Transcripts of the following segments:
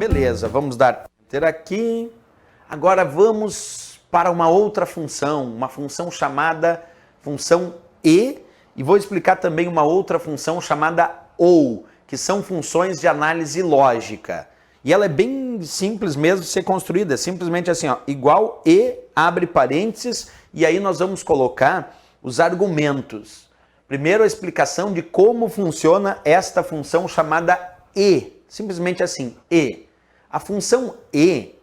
Beleza, vamos dar enter aqui. Agora vamos para uma outra função, uma função chamada função e vou explicar também uma outra função chamada OU, que são funções de análise lógica. E ela é bem simples mesmo de ser construída, é simplesmente assim, ó, igual e, abre parênteses, e aí nós vamos colocar os argumentos. Primeiro a explicação de como funciona esta função chamada e, simplesmente assim, e. A função e,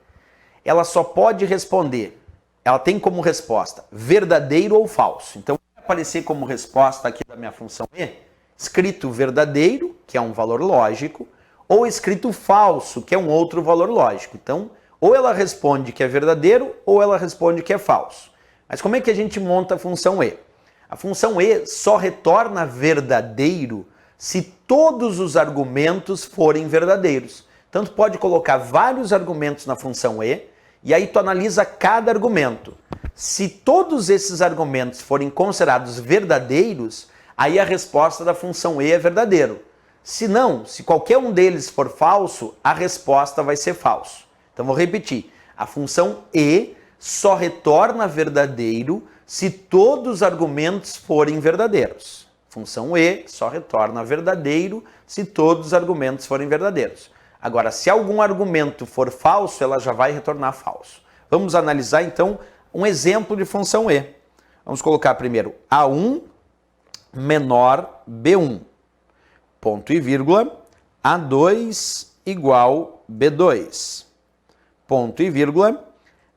ela só pode responder, ela tem como resposta verdadeiro ou falso. Então vai aparecer como resposta aqui da minha função e, escrito verdadeiro, que é um valor lógico, ou escrito falso, que é um outro valor lógico. Então, ou ela responde que é verdadeiro, ou ela responde que é falso. Mas como é que a gente monta a função e? A função e só retorna verdadeiro se todos os argumentos forem verdadeiros. Então, tu pode colocar vários argumentos na função e aí tu analisa cada argumento. Se todos esses argumentos forem considerados verdadeiros, aí a resposta da função e é verdadeiro. Se não, se qualquer um deles for falso, a resposta vai ser falso. Então vou repetir. A função e só retorna verdadeiro se todos os argumentos forem verdadeiros. Função e só retorna verdadeiro se todos os argumentos forem verdadeiros. Agora, se algum argumento for falso, ela já vai retornar falso. Vamos analisar então um exemplo de função e. Vamos colocar primeiro A1 menor B1. Ponto e vírgula, A2 igual B2. Ponto e vírgula,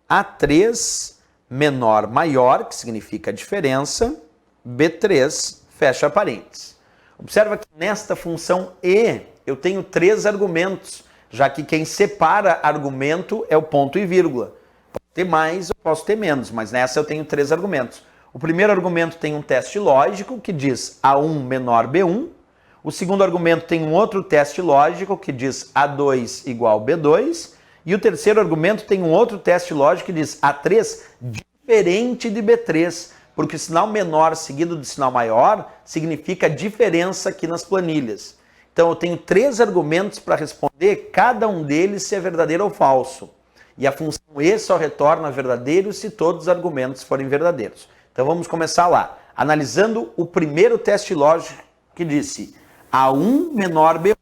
A3 menor maior, que significa diferença, B3, fecha parênteses. Observa que nesta função e eu tenho 3 argumentos, já que quem separa argumento é o ponto e vírgula. Posso ter mais, eu posso ter menos, mas nessa eu tenho 3 argumentos. O primeiro argumento tem um teste lógico que diz A1 menor B1. O segundo argumento tem um outro teste lógico que diz A2 igual B2. E o terceiro argumento tem um outro teste lógico que diz A3 diferente de B3, porque o sinal menor seguido do sinal maior significa diferença aqui nas planilhas. Então eu tenho 3 argumentos para responder, cada um deles se é verdadeiro ou falso. E a função e só retorna verdadeiro se todos os argumentos forem verdadeiros. Então vamos começar lá, analisando o primeiro teste lógico que disse A1 menor B1.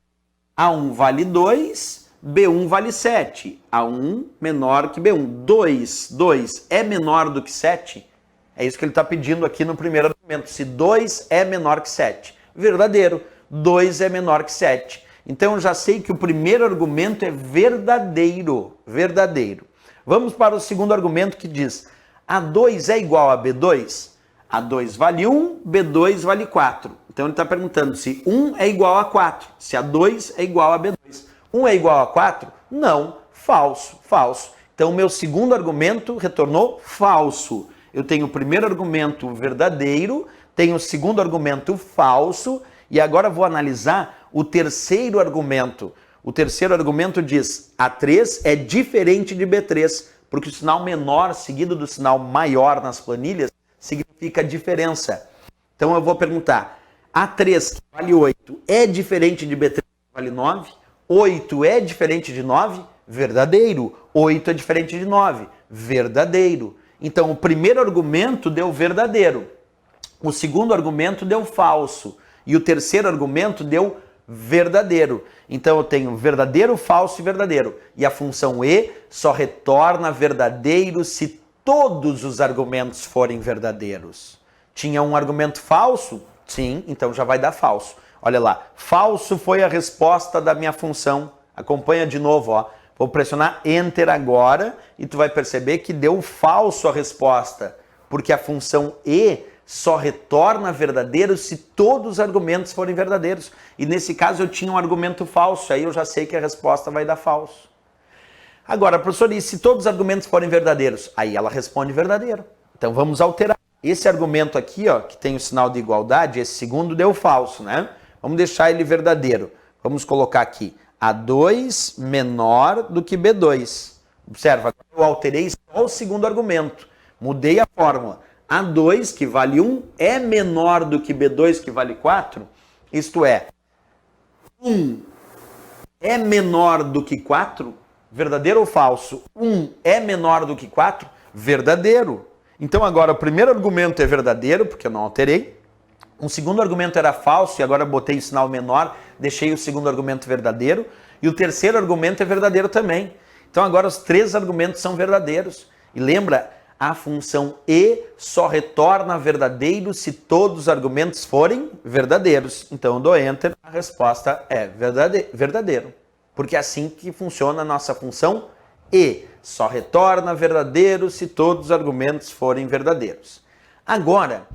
A1 vale 2, B1 vale 7. A1 menor que B1. 2 é menor do que 7? É isso que ele está pedindo aqui no primeiro argumento. Se 2 é menor que 7. Verdadeiro. 2 é menor que 7. Então eu já sei que o primeiro argumento é verdadeiro. Verdadeiro. Vamos para o segundo argumento que diz A2 é igual a B2? A2 vale 1, B2 vale 4. Então ele está perguntando se 1 é igual a 4, se A2 é igual a B2. 1 é igual a 4? Não, falso, falso. Então o meu segundo argumento retornou falso. Eu tenho o primeiro argumento verdadeiro, tenho o segundo argumento falso, e agora vou analisar o terceiro argumento. O terceiro argumento diz A3 é diferente de B3, porque o sinal menor seguido do sinal maior nas planilhas significa diferença. Então eu vou perguntar, A3 que vale 8 é diferente de B3 que vale 9? 8 é diferente de 9? Verdadeiro. 8 é diferente de 9? Verdadeiro. Então o primeiro argumento deu verdadeiro. O segundo argumento deu falso. E o terceiro argumento deu verdadeiro. Então eu tenho verdadeiro, falso e verdadeiro. E a função e só retorna verdadeiro se todos os argumentos forem verdadeiros. Tinha um argumento falso? Sim, então já vai dar falso. Olha lá, falso foi a resposta da minha função. Acompanha de novo, ó. Vou pressionar Enter agora e tu vai perceber que deu falso a resposta, porque a função e só retorna verdadeiro se todos os argumentos forem verdadeiros. E nesse caso eu tinha um argumento falso, aí eu já sei que a resposta vai dar falso. Agora, professor, e se todos os argumentos forem verdadeiros? Aí ela responde verdadeiro. Então vamos alterar. Esse argumento aqui, ó, que tem o sinal de igualdade, esse segundo deu falso, né? Vamos deixar ele verdadeiro. Vamos colocar aqui A2 menor do que B2. Observa, eu alterei só o segundo argumento. Mudei a fórmula. A2, que vale 1, é menor do que B2, que vale 4. Isto é, 1 é menor do que 4? Verdadeiro ou falso? 1 é menor do que 4? Verdadeiro. Então agora o primeiro argumento é verdadeiro, porque eu não alterei. O segundo argumento era falso e agora eu botei o sinal menor, deixei o segundo argumento verdadeiro. E o terceiro argumento é verdadeiro também. Então agora os três argumentos são verdadeiros. E lembra, a função e só retorna verdadeiro se todos os argumentos forem verdadeiros. Então eu dou Enter, a resposta é verdadeiro. Porque é assim que funciona a nossa função e só retorna verdadeiro se todos os argumentos forem verdadeiros. Agora,